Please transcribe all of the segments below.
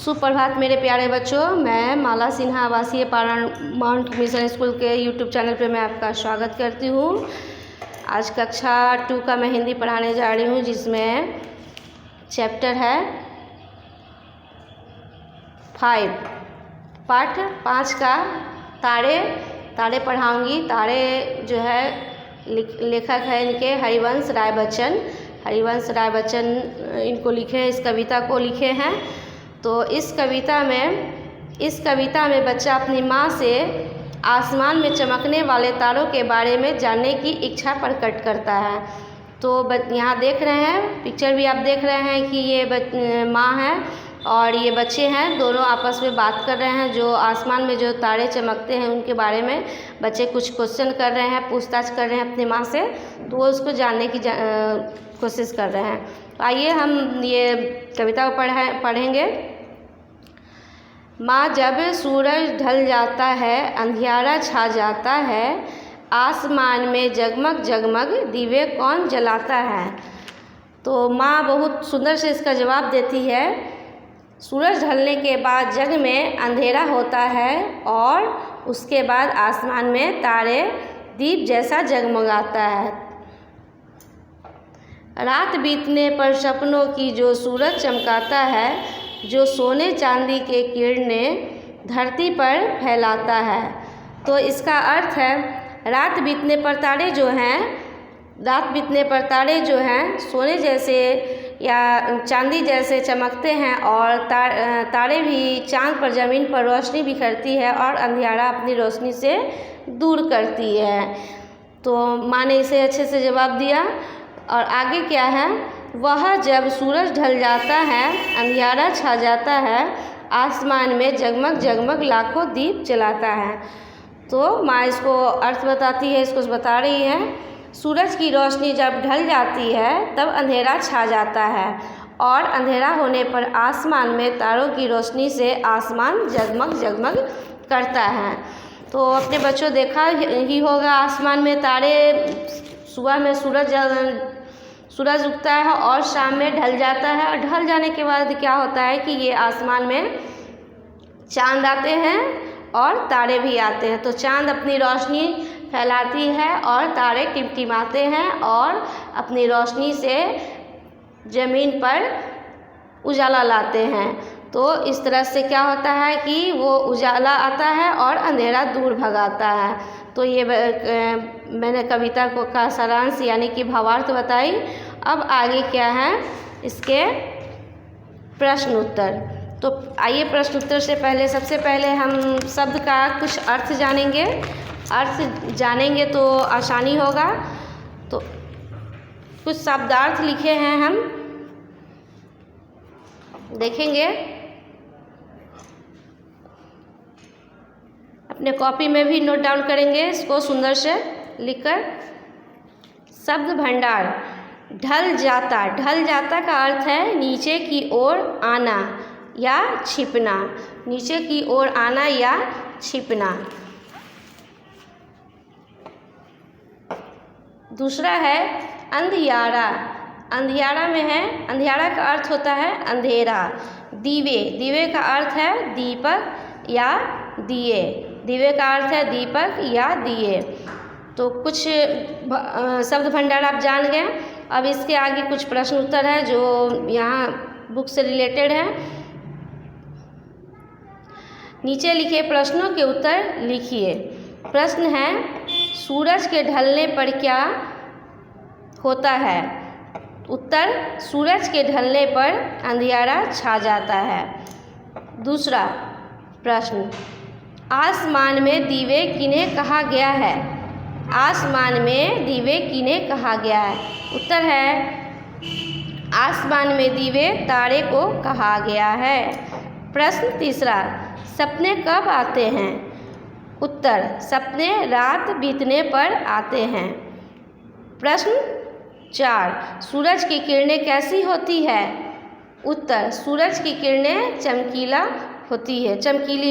सुप्रभात मेरे प्यारे बच्चों, मैं माला सिन्हा आवासीय माउंट मिशन स्कूल के यूट्यूब चैनल पे मैं आपका स्वागत करती हूँ। आज कक्षा 2 का मैं हिंदी पढ़ाने जा रही हूँ, जिसमें चैप्टर है 5 पाठ 5 का तारे पढ़ाऊँगी। तारे जो है लेखक है इनके हरिवंश राय बच्चन इनको लिखे, इस कविता को लिखे हैं। तो इस कविता में बच्चा अपनी माँ से आसमान में चमकने वाले तारों के बारे में जानने की इच्छा प्रकट करता है। तो यहाँ देख रहे हैं, पिक्चर भी आप देख रहे हैं कि ये माँ है और ये बच्चे हैं, दोनों आपस में बात कर रहे हैं। जो आसमान में जो तारे चमकते हैं उनके बारे में बच्चे कुछ क्वेश्चन कर रहे हैं, पूछताछ कर रहे हैं अपनी माँ से, तो वो उसको जानने की कोशिश कर रहे हैं। तो आइए हम ये कविता को पढ़ेंगे। माँ, जब सूरज ढल जाता है, अंधियारा छा जाता है, आसमान में जगमग जगमग दीवे कौन जलाता है। तो माँ बहुत सुंदर से इसका जवाब देती है। सूरज ढलने के बाद जग में अंधेरा होता है और उसके बाद आसमान में तारे दीप जैसा जगमगाता है। रात बीतने पर सपनों की जो सूरज चमकाता है, जो सोने चांदी के किरणें धरती पर फैलाता है। तो इसका अर्थ है, रात बीतने पर तारे जो हैं सोने जैसे या चांदी जैसे चमकते हैं और तारे भी चांद पर ज़मीन पर रोशनी बिखरती है और अंधियारा अपनी रोशनी से दूर करती है। तो माँ ने इसे अच्छे से जवाब दिया। और आगे क्या है, वह जब सूरज ढल जाता है, अंधियारा छा जाता है, आसमान में जगमग जगमग लाखों दीप जलाता है। तो माँ इसको अर्थ बताती है, इसको बता रही है। सूरज की रोशनी जब ढल जाती है तब अंधेरा छा जाता है और अंधेरा होने पर आसमान में तारों की रोशनी से आसमान जगमग जगमग करता है। तो अपने बच्चों देखा ही होगा, आसमान में तारे सुबह में सूरज उगता है और शाम में ढल जाता है, और ढल जाने के बाद क्या होता है कि ये आसमान में चांद आते हैं और तारे भी आते हैं। तो चांद अपनी रोशनी फैलाती है और तारे टिमटिमाते हैं और अपनी रोशनी से ज़मीन पर उजाला लाते हैं। तो इस तरह से क्या होता है कि वो उजाला आता है और अंधेरा दूर भगाता है। तो ये मैंने कविता का सारांश यानी कि भावार्थ बताई। अब आगे क्या है, इसके प्रश्न उत्तर। तो आइए प्रश्न उत्तर से पहले सबसे पहले हम शब्द का कुछ अर्थ जानेंगे। अर्थ जानेंगे तो आसानी होगा। तो कुछ शब्दार्थ लिखे हैं, हम देखेंगे। अपने कॉपी में भी नोट डाउन करेंगे इसको सुंदर से लिखकर। शब्द भंडार। ढल जाता का अर्थ है नीचे की ओर आना या छिपना, नीचे की ओर आना या छिपना। दूसरा है अंधियारा में है, अंधियारा का अर्थ होता है अंधेरा। दीवे का अर्थ है दीपक या दिए, दीवे का अर्थ है दीपक या दिए। तो कुछ शब्द भंडार आप जान गए। अब इसके आगे कुछ प्रश्न उत्तर है जो यहाँ बुक से रिलेटेड है। नीचे लिखे प्रश्नों के उत्तर लिखिए। प्रश्न है, सूरज के ढलने पर क्या होता है। उत्तर, सूरज के ढलने पर अंधियारा छा जाता है। दूसरा प्रश्न, आसमान में दीवे किन्हें कहा गया है। आसमान में दीवे किन्हें कहा गया है। उत्तर है, आसमान में दीवे तारे को कहा गया है। प्रश्न तीसरा, सपने कब आते हैं। उत्तर, सपने रात बीतने पर आते हैं। प्रश्न 4, सूरज की किरणें कैसी होती है। उत्तर, सूरज की किरणें चमकीली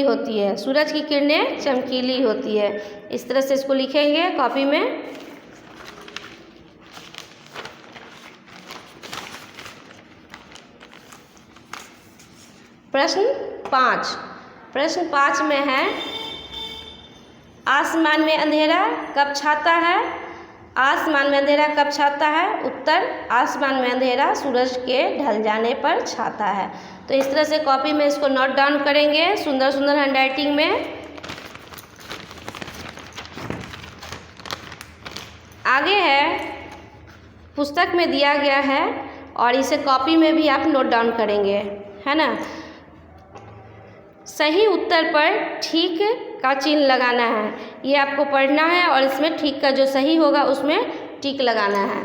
होती है। सूरज की किरणें चमकीली होती है। इस तरह से इसको लिखेंगे कॉपी में। प्रश्न 5। प्रश्न 5 में है, आसमान में अंधेरा कब छाता है? आसमान में अंधेरा कब छाता है? उत्तर, आसमान में अंधेरा सूरज के ढल जाने पर छाता है। तो इस तरह से कॉपी में इसको नोट डाउन करेंगे सुंदर सुंदर हैंडराइटिंग में। आगे है, पुस्तक में दिया गया है और इसे कॉपी में भी आप नोट डाउन करेंगे, है ना। सही उत्तर पर ठीक का चिन्ह लगाना है, ये आपको पढ़ना है और इसमें ठीक का जो सही होगा उसमें टिक लगाना है।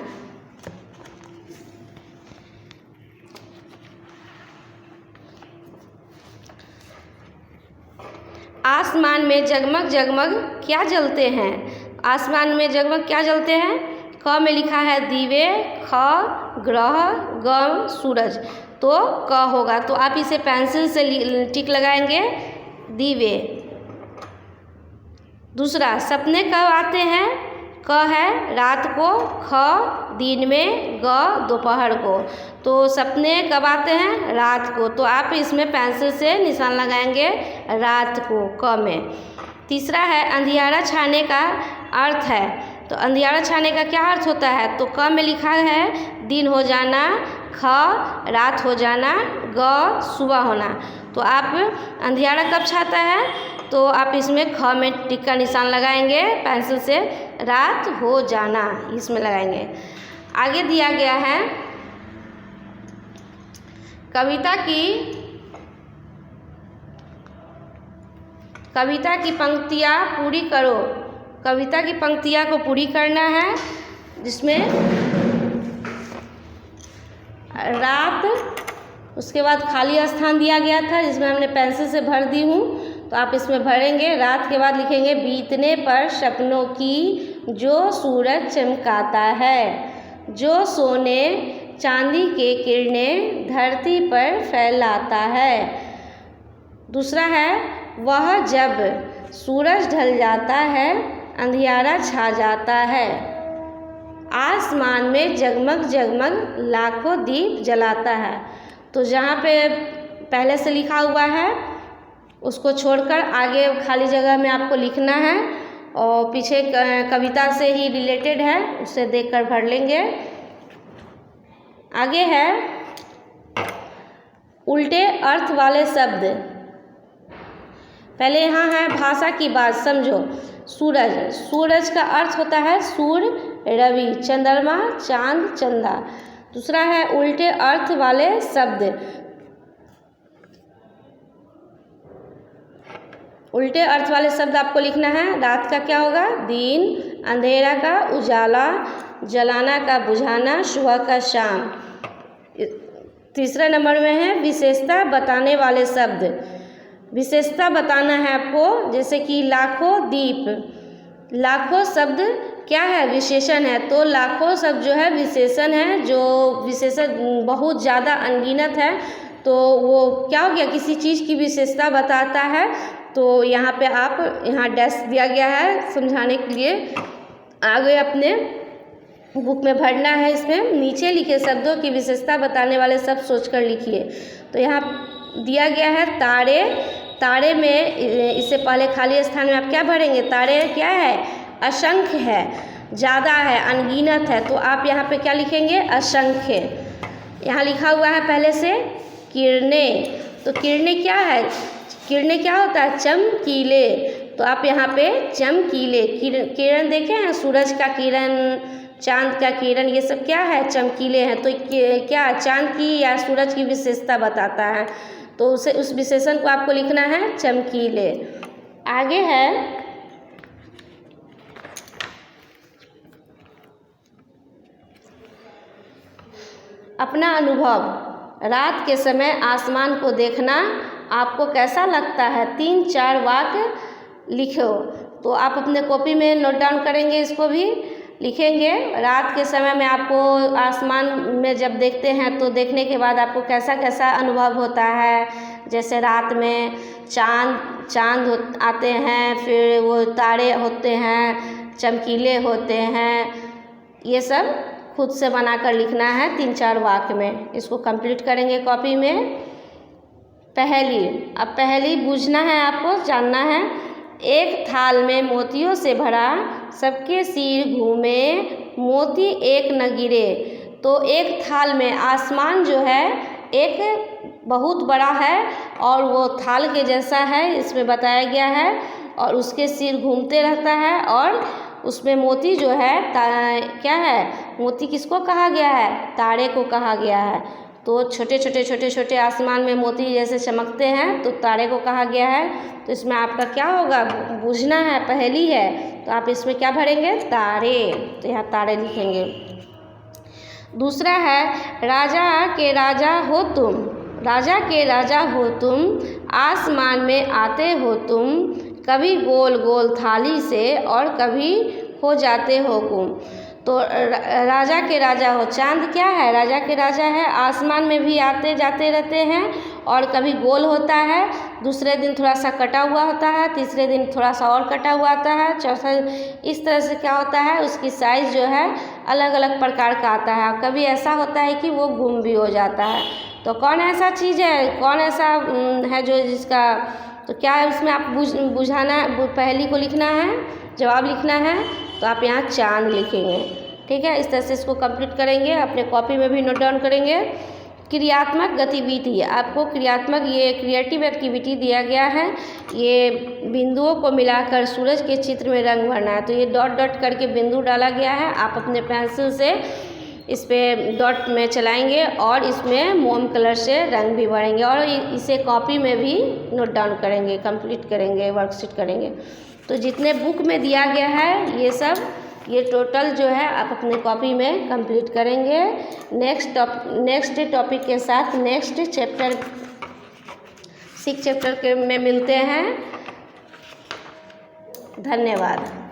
आसमान में जगमग जगमग क्या जलते हैं? आसमान में जगमग क्या जलते हैं? क में लिखा है दीवे, ख ग्रह, ग सूरज, तो क होगा। तो आप इसे पेंसिल से टिक लगाएंगे, दीवे। दूसरा, सपने कब आते हैं? क है रात को, ख दिन में, ग दोपहर को। तो सपने कब आते हैं? रात को। तो आप इसमें पेंसिल से निशान लगाएंगे रात को, क में। तीसरा है, अंधियारा छाने का अर्थ है। तो अंधियारा छाने का क्या अर्थ होता है? तो क में लिखा है दिन हो जाना, ख रात हो जाना, ग सुबह होना। तो आप अंधियारा कब छाता है? तो आप इसमें ख में टिक का निशान लगाएंगे पेंसिल से, रात हो जाना इसमें लगाएंगे। आगे दिया गया है, कविता की पंक्तियाँ पूरी करो। कविता की पंक्तियाँ को पूरी करना है, जिसमें रात, उसके बाद खाली स्थान दिया गया था जिसमें हमने पेंसिल से भर दी हूँ, तो आप इसमें भरेंगे। रात के बाद लिखेंगे बीतने पर सपनों की जो सूरज चमकाता है, जो सोने चांदी के किरणें धरती पर फैलाता है। दूसरा है, वह जब सूरज ढल जाता है अंधियारा छा जाता है, आसमान में जगमग जगमग लाखों दीप जलाता है। तो जहाँ पे पहले से लिखा हुआ है उसको छोड़कर आगे खाली जगह में आपको लिखना है, और पीछे कविता से ही रिलेटेड है, उसे देखकर भर लेंगे। आगे है, उल्टे अर्थ वाले शब्द। पहले यहाँ है भाषा की बात समझो। सूरज, सूरज का अर्थ होता है सूर्य, रवि, चंद्रमा, चांद, चंदा। दूसरा है उल्टे अर्थ वाले शब्द। उल्टे अर्थ वाले शब्द आपको लिखना है। रात का क्या होगा? दिन, अंधेरा का उजाला, जलाना का बुझाना, सुबह का शाम। तीसरा नंबर में है विशेषता बताने वाले शब्द। विशेषता बताना है आपको, जैसे कि लाखों दीप। लाखों शब्द क्या है? विशेषण है। तो लाखों शब्द जो है विशेषण है, जो विशेषण बहुत ज़्यादा अनगिनत है, तो वो क्या हो गया? किसी चीज़ की विशेषता बताता है। तो यहाँ पे आप यहाँ डैश दिया गया है समझाने के लिए। आगे अपने बुक में भरना है, इसमें नीचे लिखे शब्दों की विशेषता बताने वाले शब्द सोचकर लिखिए। तो यहाँ दिया गया है तारे। तारे में इससे पहले खाली स्थान में आप क्या भरेंगे? तारे क्या है? असंख्य है, ज़्यादा है, अनगिनत है। तो आप यहाँ पे क्या लिखेंगे? असंख्य। यहाँ लिखा हुआ है पहले से किरणें। तो किरणें क्या है? किरणें क्या होता है? चमकीले। तो आप यहाँ पे चमकीले किरण देखे हैं, सूरज का किरण, चांद का किरण, ये सब क्या है? चमकीले हैं। तो क्या चांद की या सूरज की विशेषता बताता है, तो उसे उस विशेषण को आपको लिखना है चमकीले। आगे है अपना अनुभव। रात के समय आसमान को देखना आपको कैसा लगता है? 3-4 वाक्य लिखो। तो आप अपने कॉपी में नोट डाउन करेंगे, इसको भी लिखेंगे। रात के समय में आपको आसमान में जब देखते हैं तो देखने के बाद आपको कैसा कैसा अनुभव होता है? जैसे रात में चांद आते हैं, फिर वो तारे होते हैं, चमकीले होते हैं, ये सब खुद से बनाकर लिखना है 3-4 वाक्य में। इसको कंप्लीट करेंगे कॉपी में। पहेली। अब पहेली बूझना है, आपको जानना है। एक थाल में मोतियों से भरा, सबके सिर घूमे, मोती एक न गिरे। तो एक थाल में आसमान जो है एक बहुत बड़ा है और वो थाल के जैसा है, इसमें बताया गया है। और उसके सिर घूमते रहता है और उसमें मोती जो है क्या है, मोती किसको कहा गया है? तारे को कहा गया है। तो छोटे छोटे आसमान में मोती जैसे चमकते हैं, तो तारे को कहा गया है। तो इसमें आपका क्या होगा, बूझना है, पहेली है। तो आप इसमें क्या भरेंगे? तारे। तो यहाँ तारे लिखेंगे। दूसरा है, राजा के राजा हो तुम, राजा के राजा हो तुम, आसमान में आते हो तुम, कभी गोल गोल थाली से और कभी हो जाते हो गुम। तो राजा के राजा हो, चांद क्या है? राजा के राजा है, आसमान में भी आते जाते रहते हैं और कभी गोल होता है, दूसरे दिन थोड़ा सा कटा हुआ होता है, तीसरे दिन थोड़ा सा और कटा हुआ आता है, चौथा इस तरह से क्या होता है, उसकी साइज़ जो है अलग अलग प्रकार का आता है। कभी ऐसा होता है कि वो गुम भी हो जाता है। तो कौन ऐसा चीज़ है, कौन ऐसा है जो जिसका, तो क्या है उसमें आप बुझाना, पहेली को लिखना है, जवाब लिखना है। तो आप यहाँ चांद लिखेंगे। ठीक है, इस तरह से इसको कंप्लीट करेंगे, अपने कॉपी में भी नोट डाउन करेंगे। क्रियात्मक गतिविधि, आपको क्रियात्मक, ये क्रिएटिव एक्टिविटी दिया गया है। ये बिंदुओं को मिलाकर सूरज के चित्र में रंग भरना है। तो ये डॉट डॉट करके बिंदु डाला गया है, आप अपने पेंसिल से इस पर डॉट में चलाएंगे और इसमें मोम कलर से रंग भी भरेंगे और इसे कॉपी में भी नोट डाउन करेंगे, कंप्लीट करेंगे, वर्कशीट करेंगे। तो जितने बुक में दिया गया है ये सब, ये टोटल जो है आप अपने कॉपी में कंप्लीट करेंगे। नेक्स्ट टॉपिक के साथ नेक्स्ट चैप्टर 6 चैप्टर में मिलते हैं। धन्यवाद।